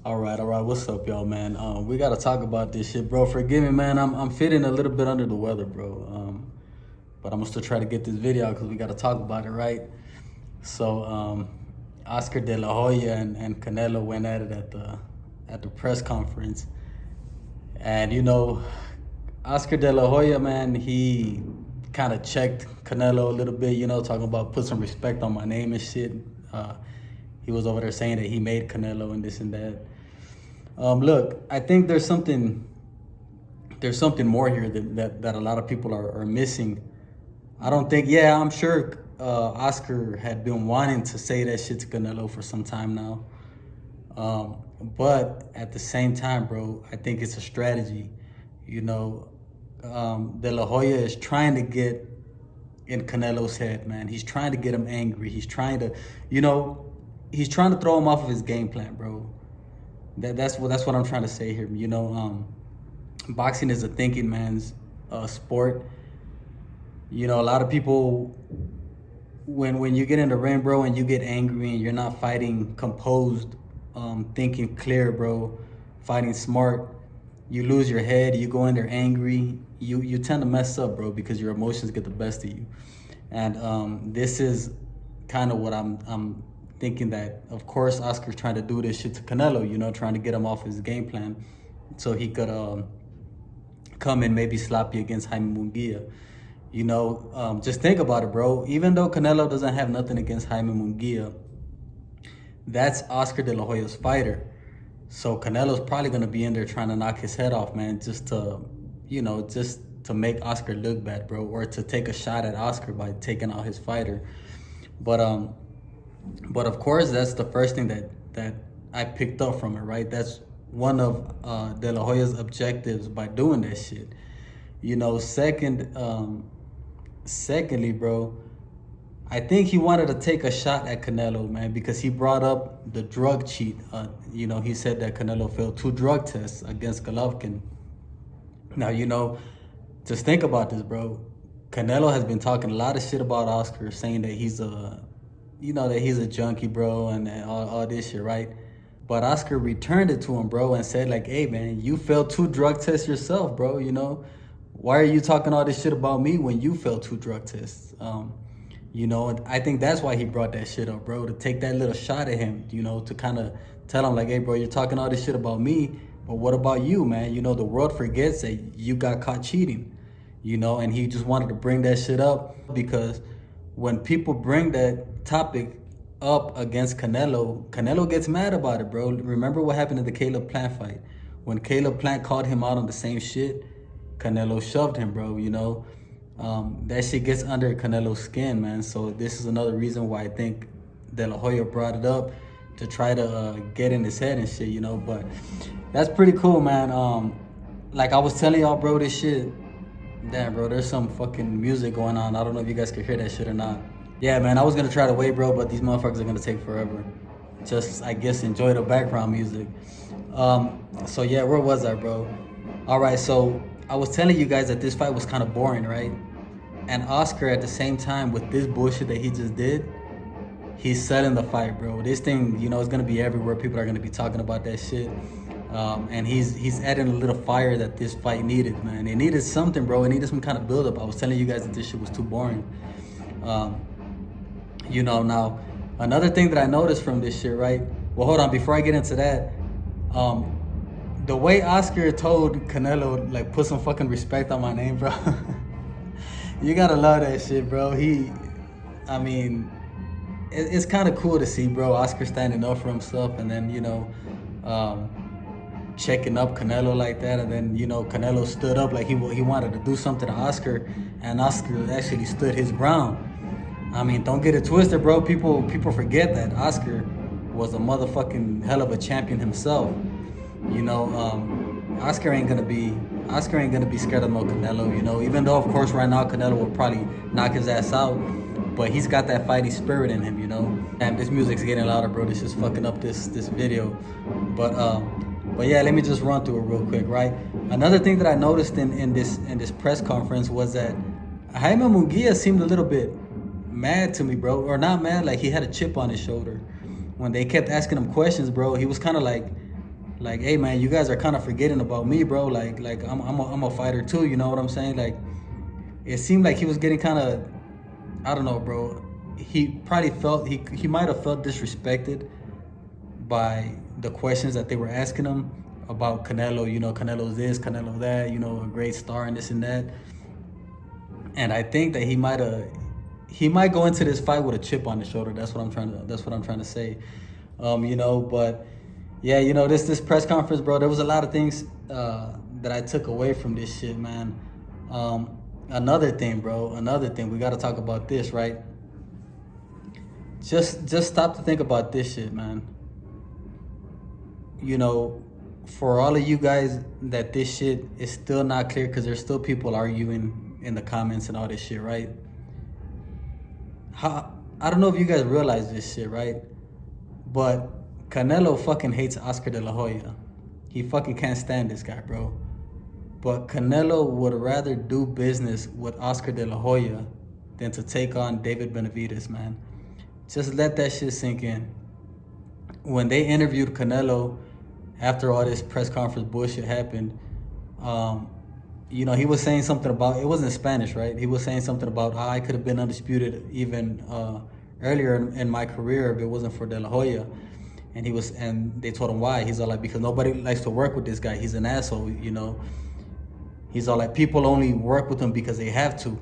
All right. What's up, y'all, man? We gotta talk about this shit, bro. Forgive me, man. I'm feeling a little bit under the weather, bro. But I'm gonna still try to get this video out because we gotta talk about it, right? So, Oscar De La Hoya and Canelo went at it at the press conference, and Oscar De La Hoya, man, he kind of checked Canelo a little bit, talking about put some respect on my name and shit. He was over there saying that he made Canelo and this and that. Look, I think there's something more here that a lot of people are missing. I don't think, yeah, I'm sure Oscar had been wanting to say that shit to Canelo for some time now. But at the same time, bro, I think it's a strategy. De La Hoya is trying to get in Canelo's head, man. He's trying to get him angry. He's trying to throw him off of his game plan, bro. That's what I'm trying to say here. Boxing is a thinking man's sport. A lot of people, when you get in the ring, bro, and you get angry and you're not fighting composed, thinking clear, bro, fighting smart, you lose your head. You go in there angry. You tend to mess up, bro, because your emotions get the best of you. And this is kind of what I'm thinking, that of course Oscar's trying to do this shit to Canelo, trying to get him off his game plan so he could come and maybe sloppy against Jaime Munguia. Just think about it, bro. Even though Canelo doesn't have nothing against Jaime Munguia, that's Oscar De La Hoya's fighter. So Canelo's probably gonna be in there trying to knock his head off, man, just to make Oscar look bad, bro, or to take a shot at Oscar by taking out his fighter. But of course, that's the first thing that I picked up from it, right? That's one of De La Hoya's objectives by doing that shit. Secondly, bro, I think he wanted to take a shot at Canelo, man, because he brought up the drug cheat. He said that Canelo failed 2 drug tests against Golovkin. Now, just think about this, bro. Canelo has been talking a lot of shit about Oscar, saying that he's a junkie, bro, and all this shit, right? But Oscar returned it to him, bro, and said like, hey, man, you failed 2 drug tests yourself, bro, Why are you talking all this shit about me when you failed 2 drug tests? And I think that's why he brought that shit up, bro, to take that little shot at him, to kind of tell him like, hey, bro, you're talking all this shit about me, but what about you, man? The world forgets that you got caught cheating, and he just wanted to bring that shit up because when people bring that topic up against Canelo gets mad about it, bro. Remember what happened in the Caleb Plant fight? When Caleb Plant called him out on the same shit, Canelo shoved him, bro, that shit gets under Canelo's skin, man. So this is another reason why I think De La Hoya brought it up, to try to get in his head and shit, But that's pretty cool, man. Like I was telling y'all, bro, this shit, damn, bro, there's some fucking music going on. I don't know if you guys could hear that shit or not. Yeah, man, I was gonna try to wait, bro, but these motherfuckers are gonna take forever. Just, I guess, enjoy the background music. So yeah, where was I, bro? All right, so I was telling you guys that this fight was kind of boring, right? And Oscar, at the same time, with this bullshit that he just did, he's selling the fight, bro. This thing, is gonna be everywhere. People are gonna be talking about that shit. And he's adding a little fire that this fight needed, man. It needed something, bro. It needed some kind of build-up. I was telling you guys that this shit was too boring. Now, another thing that I noticed from this shit, right? Well, hold on, before I get into that, the way Oscar told Canelo, like, put some fucking respect on my name, bro. You gotta love that shit, bro. It's kind of cool to see, bro, Oscar standing up for himself, and then, checking up Canelo like that, and then, Canelo stood up like he wanted to do something to Oscar, and Oscar actually stood his ground. Don't get it twisted, bro. People forget that Oscar was a motherfucking hell of a champion himself. Oscar ain't gonna be scared of no Canelo. Even though of course right now Canelo will probably knock his ass out, but he's got that fighting spirit in him. And this music's getting louder, bro. This is fucking up this video. But yeah, let me just run through it real quick, right? Another thing that I noticed in this press conference was that Jaime Munguia seemed a little bit mad to me, bro. Or not mad, like he had a chip on his shoulder. When they kept asking him questions, bro, he was kind of like, like, hey man, you guys are kind of forgetting about me, bro. Like I'm a fighter too. You know what I'm saying? Like, it seemed like he was getting kind of, I don't know, bro. He probably felt he might have felt disrespected by the questions that they were asking him about Canelo. You know, Canelo's this, Canelo that. You know, a great star and this and that. And I think that he might go into this fight with a chip on his shoulder. That's what I'm trying to say. You know, but yeah, you know, this press conference, bro. There was a lot of things that I took away from this shit, man. Another thing, bro. Another thing. We got to talk about this, right? Just stop to think about this shit, man. You know, for all of you guys that this shit is still not clear, because there's still people arguing in the comments and all this shit, right? I don't know if you guys realize this shit, right? But Canelo fucking hates Oscar De La Hoya. He fucking can't stand this guy, bro. But Canelo would rather do business with Oscar De La Hoya than to take on David Benavidez, man. Just let that shit sink in. When they interviewed Canelo after all this press conference bullshit happened, you know, he was saying something about, it wasn't Spanish, right? He was saying something about, I could have been undisputed even earlier in my career if it wasn't for De La Hoya. And they told him why. He's all like, because nobody likes to work with this guy. He's an asshole, you know. He's all like, people only work with him because they have to.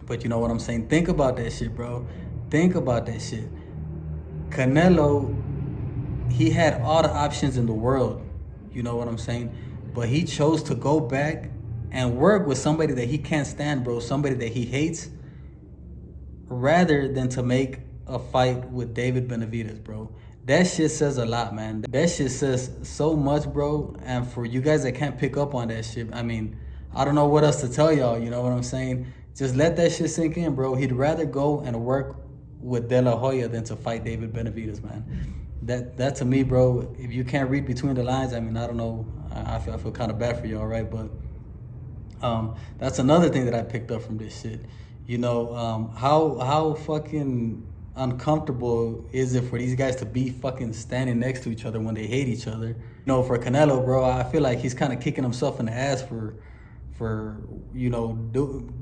But you know what I'm saying? Think about that shit, bro. Think about that shit. Canelo, he had all the options in the world. You know what I'm saying? But he chose to go back and work with somebody that he can't stand, bro. Somebody that he hates, rather than to make a fight with David Benavidez, bro. That shit says a lot, man. That shit says so much, bro. And for you guys that can't pick up on that shit, I mean, I don't know what else to tell y'all, you know what I'm saying? Just let that shit sink in, bro. He'd rather go and work with De La Hoya than to fight David Benavidez, man. That to me, bro, if you can't read between the lines, I mean, I don't know. I feel kind of bad for y'all, right? But that's another thing that I picked up from this shit. You know, how fucking uncomfortable is it for these guys to be fucking standing next to each other when they hate each other? You know, for Canelo, bro, I feel like he's kind of kicking himself in the ass for you know,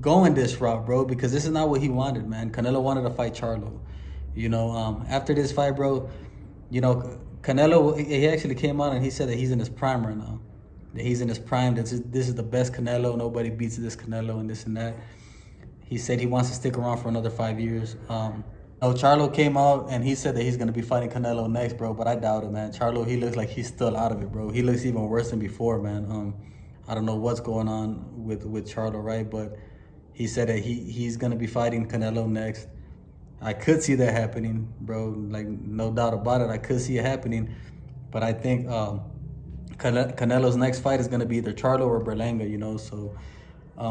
going this route, bro, because this is not what he wanted, man. Canelo wanted to fight Charlo. You know, after this fight, bro, you know, Canelo, he actually came out and he said that he's in his prime right now. That he's in his prime. This is the best Canelo. Nobody beats this Canelo and this and that. He said he wants to stick around for another 5 years. Charlo came out and he said that he's going to be fighting Canelo next, bro, but I doubt it, man. Charlo, he looks like he's still out of it, bro. He looks even worse than before, man. I don't know what's going on with Charlo, right? But he said that he's going to be fighting Canelo next. I could see that happening, bro. Like, no doubt about it. I could see it happening. But I think Canelo's next fight is going to be either Charlo or Berlanga, you know? So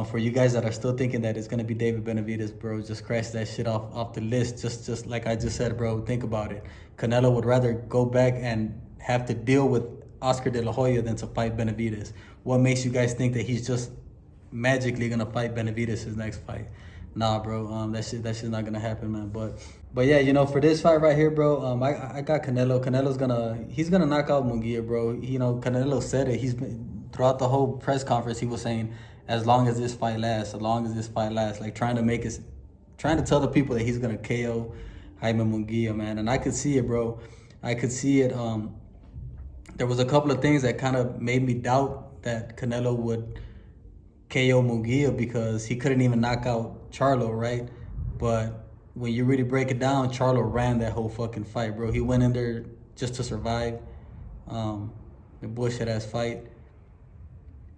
for you guys that are still thinking that it's going to be David Benavidez, bro, just scratch that shit off the list. Just like I just said, bro, think about it. Canelo would rather go back and have to deal with Oscar De La Hoya than to fight Benavidez. What makes you guys think that he's just magically going to fight Benavidez his next fight? Nah, bro, that shit's not gonna happen, man. But yeah, you know, for this fight right here, bro, I got Canelo. He's gonna knock out Mugia, bro. You know, Canelo said it. He's been throughout the whole press conference. He was saying, as long as this fight lasts, like trying to tell the people that he's gonna KO Jaime Munguia, man. And I could see it, bro. I could see it. There was a couple of things that kind of made me doubt that Canelo would KO Mugia, because he couldn't even knock out Charlo, right? But when you really break it down, Charlo ran that whole fucking fight, bro. He went in there just to survive the bullshit ass fight,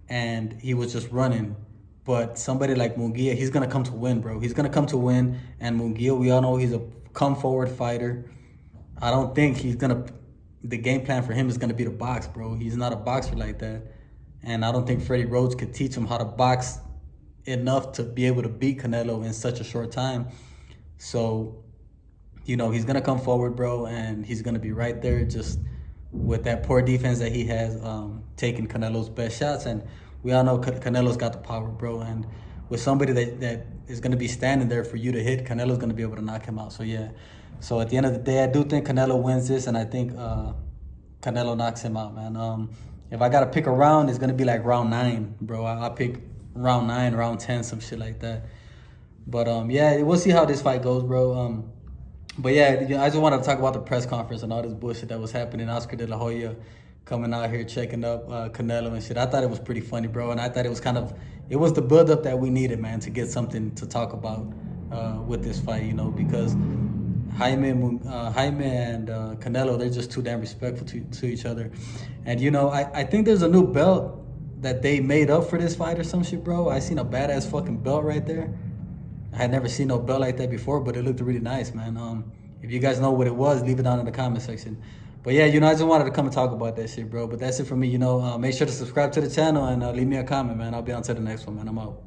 and he was just running. But somebody like Mugia, he's gonna come to win, bro. He's gonna come to win. And Mugia, we all know he's a come forward fighter. I don't think the game plan for him is gonna be to box, bro. He's not a boxer like that. And I don't think Freddie Rhodes could teach him how to box enough to be able to beat Canelo in such a short time. So, you know, he's going to come forward, bro, and he's going to be right there just with that poor defense that he has, taking Canelo's best shots. And we all know Canelo's got the power, bro. And with somebody that is going to be standing there for you to hit, Canelo's going to be able to knock him out. So, yeah. So, at the end of the day, I do think Canelo wins this, and I think Canelo knocks him out, man. If I gotta pick a round, it's gonna be like round 9, bro. I pick round 9, round 10, some shit like that. But yeah, we'll see how this fight goes, bro. But yeah, I just wanted to talk about the press conference and all this bullshit that was happening. Oscar De La Hoya coming out here checking up Canelo and shit. I thought it was pretty funny, bro. And I thought it was it was the build-up that we needed, man, to get something to talk about with this fight, you know, because Jaime and Canelo, they're just too damn respectful to each other. And, you know, I think there's a new belt that they made up for this fight or some shit, bro. I seen a badass fucking belt right there. I had never seen no belt like that before, but it looked really nice, man. If you guys know what it was, leave it down in the comment section. But yeah, you know, I just wanted to come and talk about that shit, bro. But that's it for me, you know. Make sure to subscribe to the channel and leave me a comment, man. I'll be on to the next one, man. I'm out.